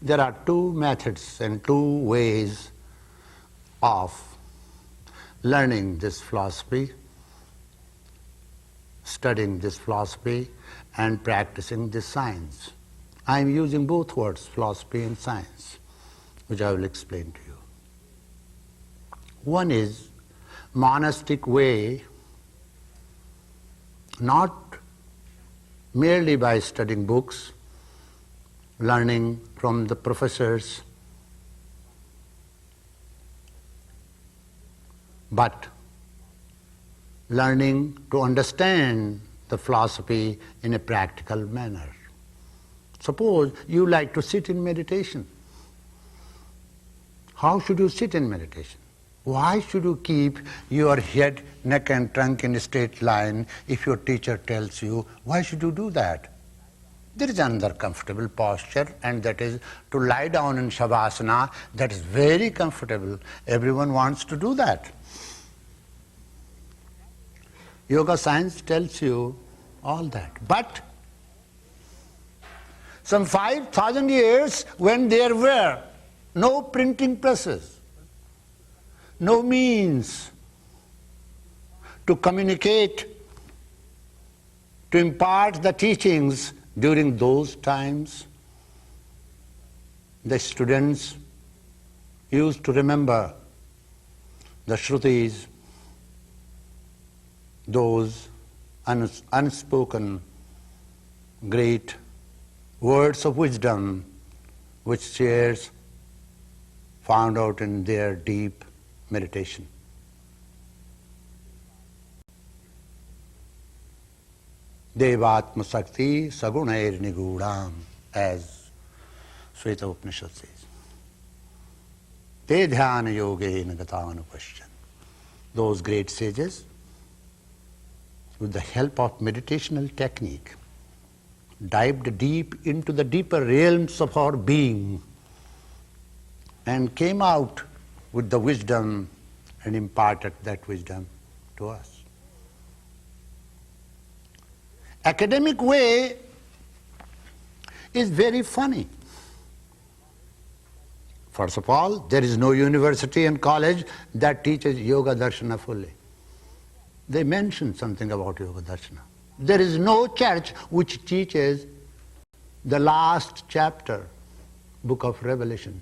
There are two methods and two ways of learning this philosophy, studying this philosophy, and practicing this science. I am using both words, philosophy and science, which I will explain to you. One is monastic way, not merely by studying books, learning from the professors, but learning to understand the philosophy in a practical manner. Suppose you like to sit in meditation. How should you sit in meditation? Why should you keep your head, neck and trunk in a straight line if your teacher tells you? Why should you do that? There is another comfortable posture, and that is to lie down in Shavasana. That is very comfortable. Everyone wants to do that. Yoga science tells you all that. But some 5,000 years when there were no printing presses, no means to communicate, to impart the teachings during those times, the students used to remember the Shrutis, those unspoken great words of wisdom which seers found out in their deep meditation. Devatma Sakti Sagunair Nigudam, as Sweta Upanishad says. Te dhyana yogena gatanupashyan. Those great sages, with the help of meditational technique, dived deep into the deeper realms of our being and came out with the wisdom and imparted that wisdom to us. Academic way is very funny. First of all, there is no university and college that teaches Yoga Darshana fully. They mention something about Yoga Darshana. There is no church which teaches the last chapter, book of Revelation.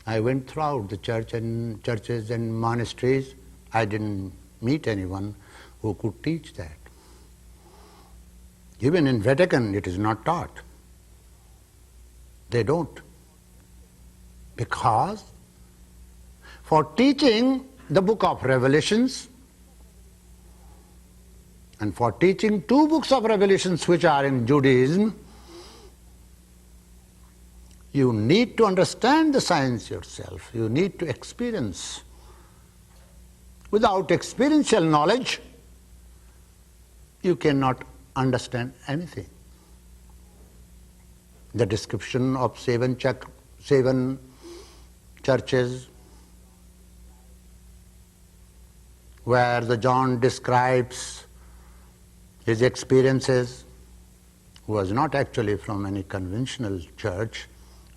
I went throughout the churches and monasteries. I didn't meet anyone who could teach that. Even in Vatican, it is not taught. They don't. Because for teaching the book of Revelations and for teaching two books of Revelations which are in Judaism, you need to understand the science yourself. You need to experience. Without experiential knowledge, you cannot understand anything. The description of seven churches, where the John describes his experiences, who was not actually from any conventional church,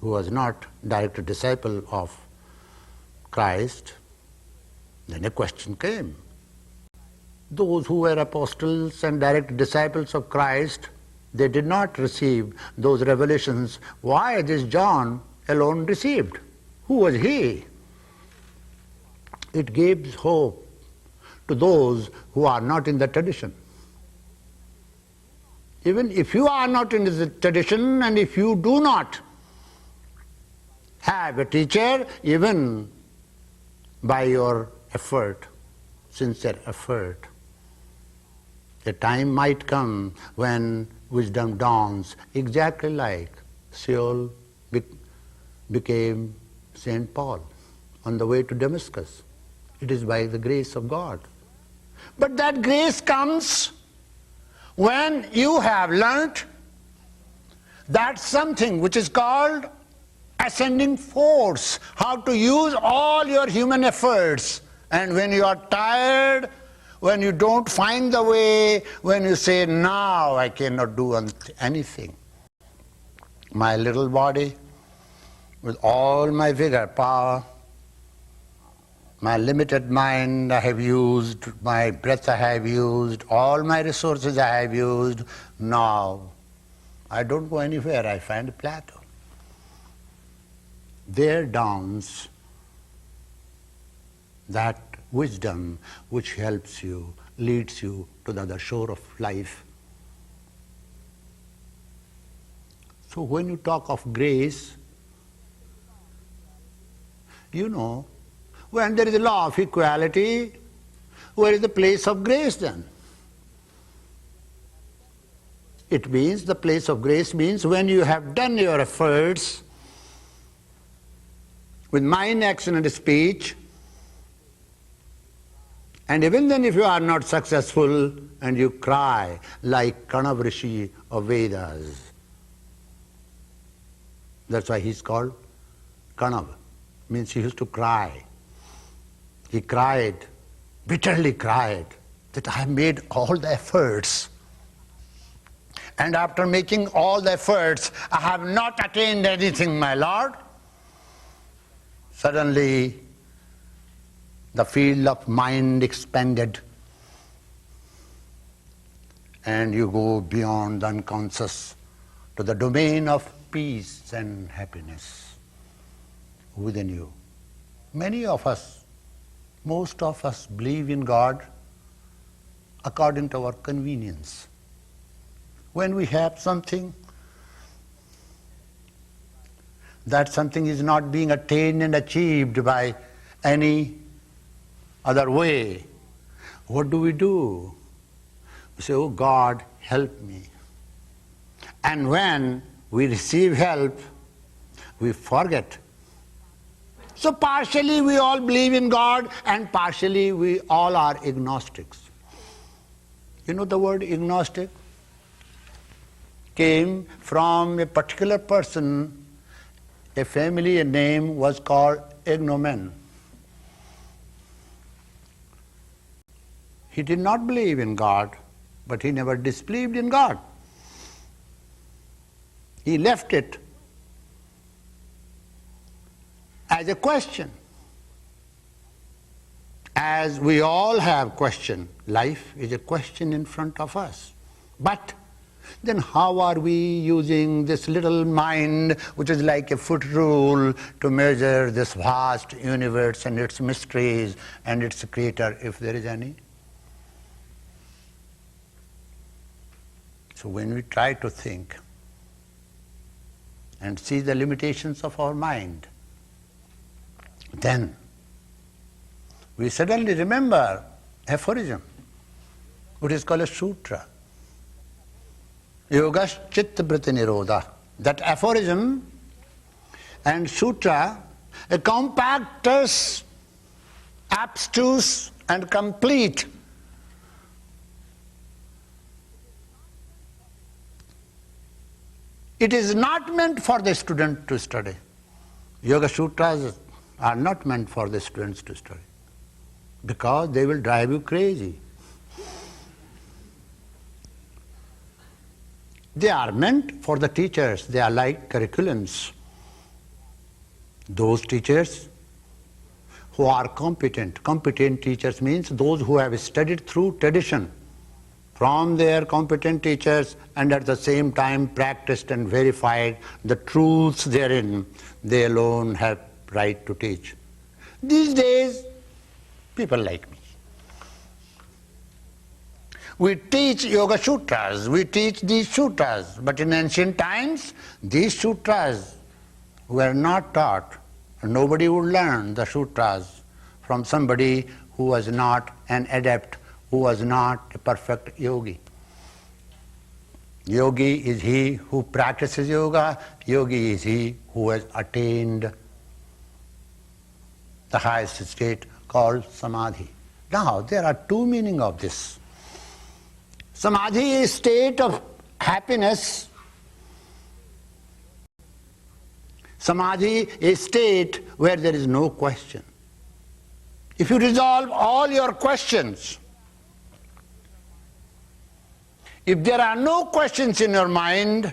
who was not direct disciple of Christ, then a question came. Those who were apostles and direct disciples of Christ, they did not receive those revelations. Why this John alone received? Who was he? It gives hope to those who are not in the tradition. Even if you are not in the tradition and if you do not have a teacher, even by your effort, sincere effort, a time might come when wisdom dawns, exactly like Saul became St. Paul on the way to Damascus. It is by the grace of God. But that grace comes when you have learnt that something which is called ascending force, how to use all your human efforts. And when you are tired, when you don't find the way, when you say, now I cannot do anything. My little body with all my vigor, power, my limited mind I have used, my breath I have used, all my resources I have used. Now, I don't go anywhere, I find a plateau. There dawns that wisdom which helps you, leads you to the other shore of life. So when you talk of grace, you know, when there is a law of equality, where is the place of grace then? It means, the place of grace means when you have done your efforts with mind, action and speech, and even then if you are not successful and you cry like Kanav Rishi of Vedas. That's why he's called Kanav, means he used to cry. He cried, bitterly cried, that I have made all the efforts. And after making all the efforts, I have not attained anything, my Lord. Suddenly, the field of mind expanded, and you go beyond the unconscious to the domain of peace and happiness within you. Many of us, most of us believe in God according to our convenience. When we have something, that something is not being attained and achieved by any other way, what do? We say, oh God, help me. And when we receive help, we forget. So partially we all believe in God and partially we all are agnostics. You know the word agnostic came from a particular person, a family name was called Ignomen. He did not believe in God, but he never disbelieved in God. He left it as a question. As we all have question, life is a question in front of us. But then how are we using this little mind, which is like a foot rule, to measure this vast universe and its mysteries and its creator, if there is any? So when we try to think and see the limitations of our mind, then we suddenly remember aphorism, which is called a sutra. Yogas chitta vritti nirodha. That aphorism and sutra, a compactus, abstruse and complete. It is not meant for the student to study. Yoga sutras are not meant for the students to study, because they will drive you crazy. They are meant for the teachers. They are like curriculums. Those teachers who are competent. Competent teachers means those who have studied through tradition from their competent teachers and at the same time practiced and verified the truths therein. They alone have right to teach. These days, people like me, we teach Yoga Sutras, we teach these sutras, but in ancient times, these sutras were not taught. Nobody would learn the sutras from somebody who was not an adept, who was not a perfect yogi. Yogi is he who practices yoga, yogi is he who has attained the highest state called samadhi. Now, there are two meanings of this. Samadhi is a state of happiness. Samadhi is a state where there is no question. If you resolve all your questions, if there are no questions in your mind,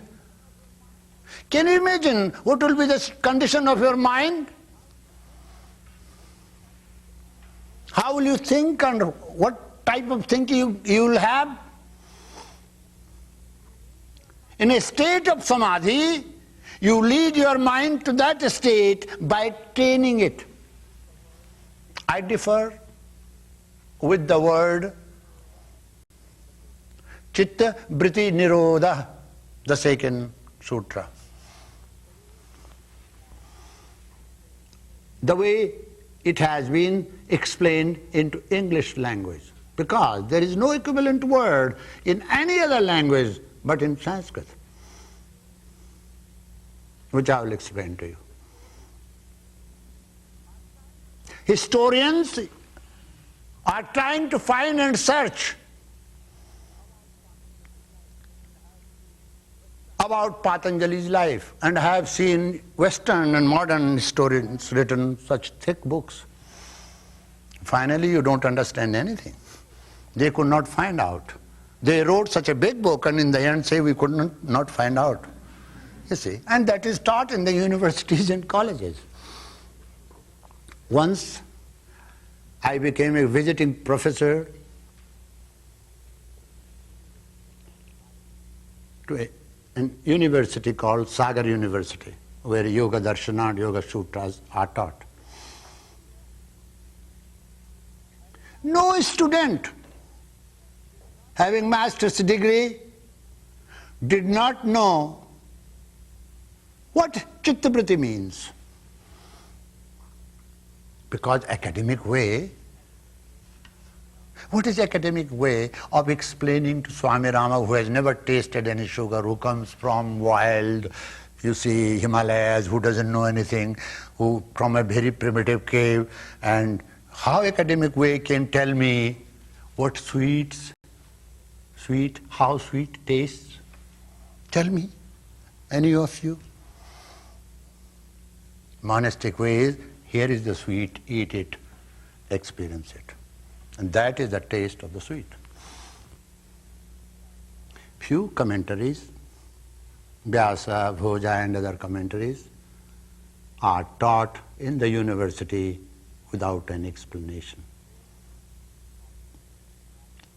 Can you imagine what will be the condition of your mind? How will you think and what type of thinking you will have? In a state of samadhi, you lead your mind to that state by training it. I differ with the word Chitta Vritti Nirodha, the second sutra. The way it has been explained into English language, because there is no equivalent word in any other language but in Sanskrit, which I will explain to you. Historians are trying to find and search about Patanjali's life, and have seen Western and modern historians written such thick books. Finally, you don't understand anything. They could not find out. They wrote such a big book and in the end say we could not find out. You see, and that is taught in the universities and colleges. Once I became a visiting professor to a university called Sagar University, where Yoga Darshana and Yoga Sutras are taught. No student having master's degree did not know what Chitta Vritti means. Because academic way, what is academic way of explaining to Swami Rama, who has never tasted any sugar, who comes from wild, you see, Himalayas, who doesn't know anything, who from a very primitive cave, and how academic way can tell me what how sweet tastes? Tell me, any of you? Monastic way is, here is the sweet, eat it, experience it. And that is the taste of the sweet. Few commentaries, Vyasa, Bhoja and other commentaries, are taught in the university without any explanation.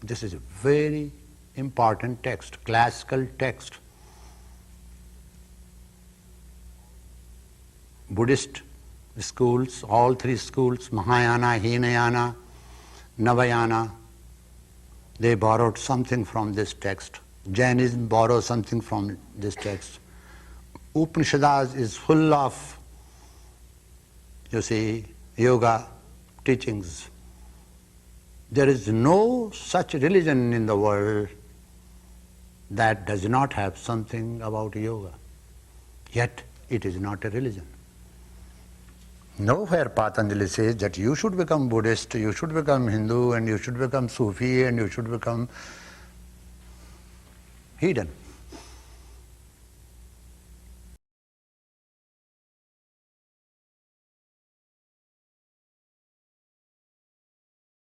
This is a very important text, classical text. Buddhist schools, all three schools, Mahayana, Hinayana, Navayana, they borrowed something from this text. Jainism borrowed something from this text. Upanishads is full of, you see, yoga teachings. There is no such religion in the world that does not have something about yoga. Yet it is not a religion. Nowhere Patanjali says that you should become Buddhist, you should become Hindu, and you should become Sufi, and you should become heathen.